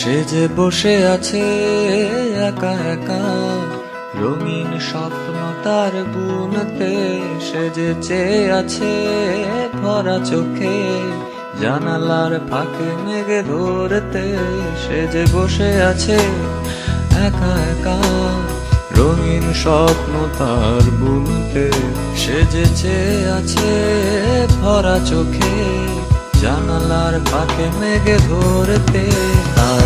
সে যে বসে আছে একা একা, রঙিন স্বপ্ন তার বুনতে। সে যে চেয়ে আছে ভরা চোখে, জানালার ফাঁকে মেঘে ধরতে। সে যে বসে আছে একা একা, রঙিন স্বপ্ন তার বুনতে। সে যে চেয়ে আছে ভরা চোখে, জানালার ফাঁকে মেঘে ধরতে। তার